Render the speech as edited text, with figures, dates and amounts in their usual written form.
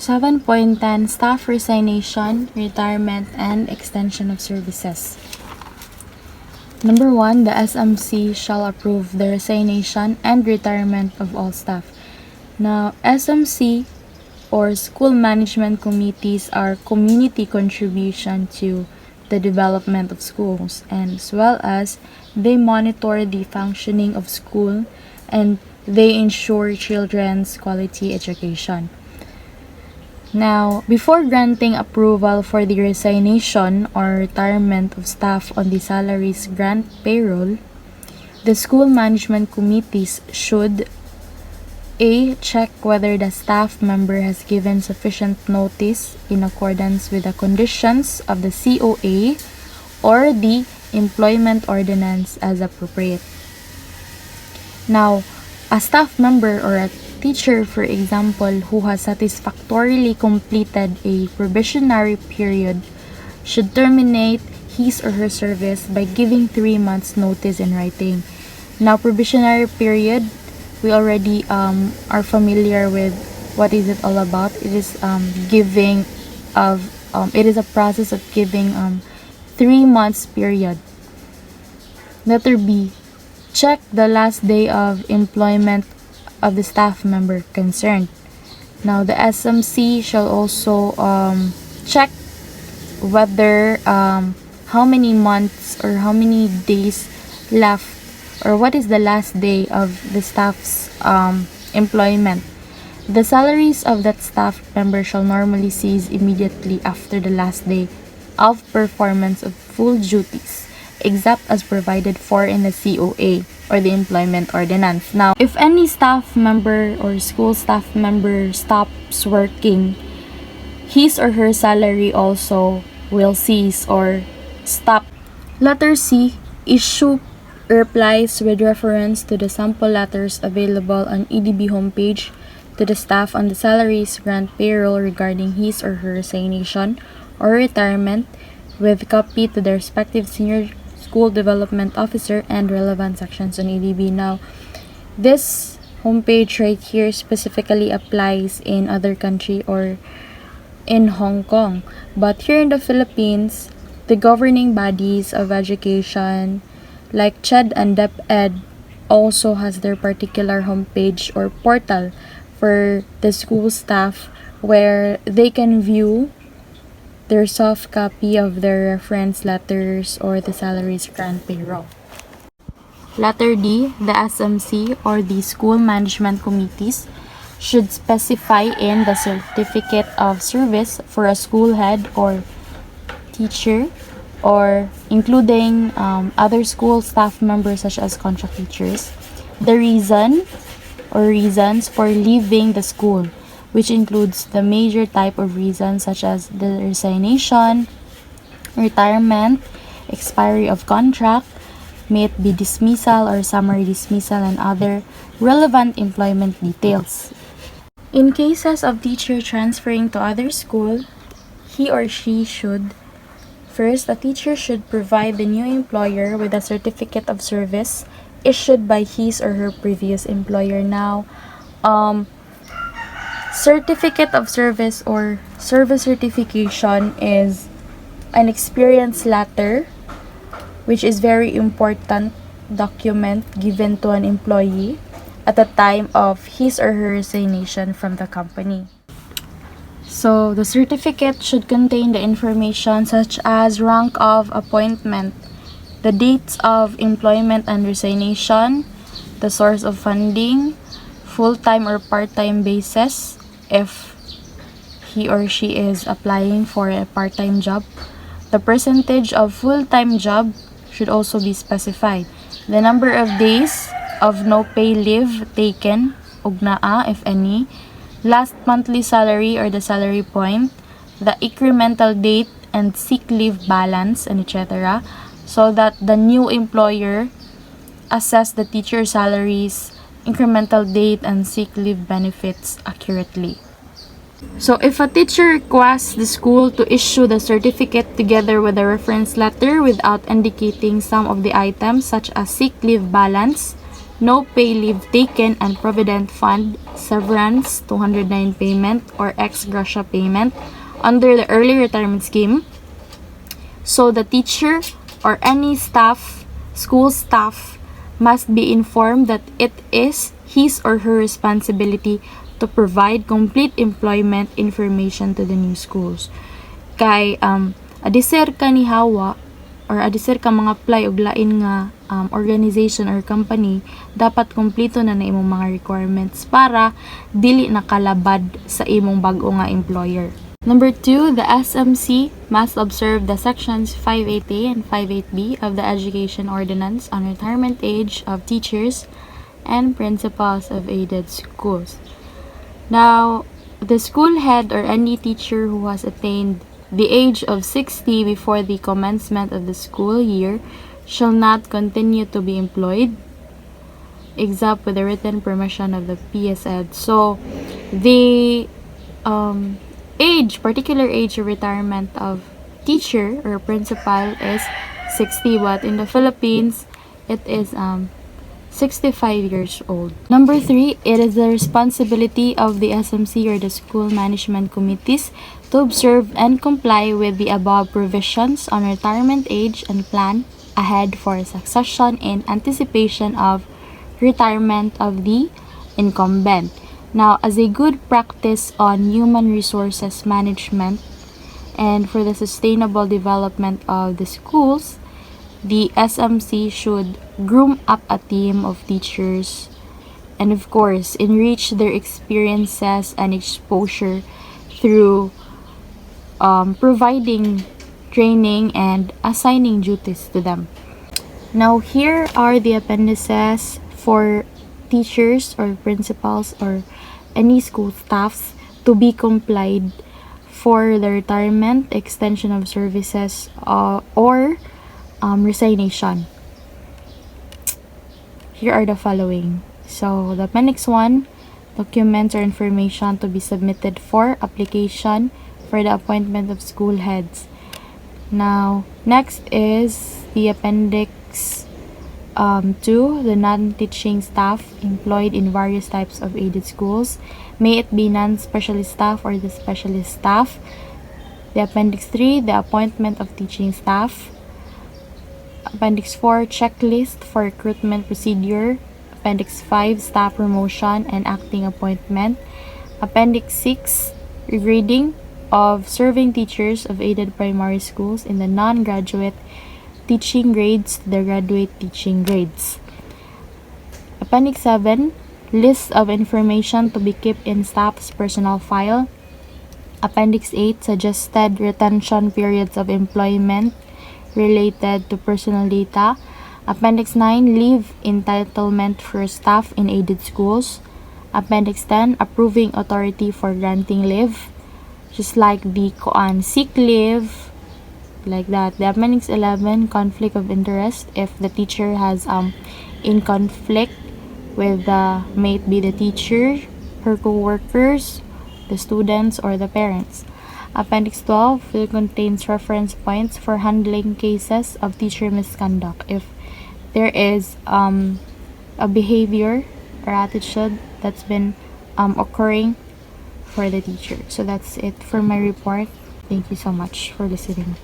7.10 Staff Resignation, Retirement, and Extension of Services. Number 1, the SMC shall approve the resignation and retirement of all staff. Now, SMC or school management committees are community contribution to the development of schools, and as well as they monitor the functioning of school and they ensure children's quality education. Now, before granting approval for the resignation or retirement of staff on the salaries grant payroll, the school management committees should A. Check whether the staff member has given sufficient notice in accordance with the conditions of the COA or the employment ordinance as appropriate. Now, a staff member or a teacher, for example, who has satisfactorily completed a probationary period should terminate his or her service by giving 3 months notice in writing. Now, probationary period, we already are familiar with what is it all about. It is giving of it is a process of giving 3 months period. Letter B, check the last day of employment of the staff member concerned. Now, the SMC shall also check whether how many months or how many days left, or what is the last day of the staff's employment. The salaries of that staff member shall normally cease immediately after the last day of performance of full duties, except as provided for in the COA or the employment ordinance. Now, if any staff member or school staff member stops working, his or her salary also will cease or stop. Letter C, issue replies with reference to the sample letters available on EDB homepage to the staff on the salaries grant payroll regarding his or her resignation or retirement, with copy to the respective senior school development officer and relevant sections on EDB. Now, this homepage right here specifically applies in other country or in Hong Kong, but here in the Philippines, the governing bodies of education like CHED and DepEd also has their particular homepage or portal for the school staff where they can view their soft copy of their reference letters or the salaries grant payroll. Letter D, the SMC or the school management committees should specify in the certificate of service for a school head or teacher, or including other school staff members such as contract teachers, the reason or reasons for leaving the school, which includes the major type of reasons such as the resignation, retirement, expiry of contract, may it be dismissal or summary dismissal, and other relevant employment details. In cases of teacher transferring to other school, he or she should first, a teacher should provide the new employer with a certificate of service issued by his or her previous employer. Now, certificate of service or service certification is an experience letter, which is very important document given to an employee at the time of his or her resignation from the company. So, the certificate should contain the information such as rank of appointment, the dates of employment and resignation, the source of funding, full-time or part-time basis if he or she is applying for a part-time job. The percentage of full-time job should also be specified. The number of days of no pay leave taken, ugnaa if any, last monthly salary or the salary point, the incremental date and sick leave balance, and etc., so that the new employer assess the teacher salaries, incremental date, and sick leave benefits accurately. So if a teacher requests the school to issue the certificate together with a reference letter without indicating some of the items such as sick leave balance, no pay leave taken and provident fund, severance, 209 payment, or ex gratia payment under the early retirement scheme. So the teacher or any staff, school staff, must be informed that it is his or her responsibility to provide complete employment information to the new schools. Kay adisir ka ni hawa or adisir ka mga apply og lain nga organization or company, dapat kompleto na imong mga requirements para dili nakalabad sa imong bag-o nga employer. Number 2, the SMC must observe the sections 58A and 58B of the Education Ordinance on retirement age of teachers and principals of aided schools. Now, the school head or any teacher who has attained the age of 60 before the commencement of the school year shall not continue to be employed except with the written permission of the PSED. So, the particular age of retirement of teacher or principal is 60, but in the Philippines, it is 65 years old. Number 3, it is the responsibility of the SMC or the school management committees to observe and comply with the above provisions on retirement age and plan ahead for succession in anticipation of retirement of the incumbent. Now, as a good practice on human resources management and for the sustainable development of the schools, the SMC should groom up a team of teachers and, of course, enrich their experiences and exposure through providing training and assigning duties to them. Now, here are the appendices for teachers or principals or any school staffs to be complied for the retirement, extension of services, or resignation. Here are the following. So, the appendix 1, documents or information to be submitted for application for the appointment of school heads. Now, next is the appendix 2, the non-teaching staff employed in various types of aided schools, may it be non-specialist staff or the specialist staff. The appendix 3, the appointment of teaching staff. Appendix 4, checklist for recruitment procedure. Appendix 5, staff promotion and acting appointment. Appendix 6, regrading of serving teachers of aided primary schools in the non-graduate teaching grades to the graduate teaching grades. Appendix 7, list of information to be kept in staff's personal file. Appendix 8, suggested retention periods of employment related to personal data. Appendix 9, leave entitlement for staff in aided schools. Appendix 10, approving authority for granting leave, just like the sick leave, like that. The appendix 11, conflict of interest, if the teacher has in conflict with may it be the teacher, her co-workers, the students, or the parents. Appendix 12 will contains reference points for handling cases of teacher misconduct if there is a behavior or attitude that's been occurring for the teacher. So that's it for my report. Thank you so much for listening.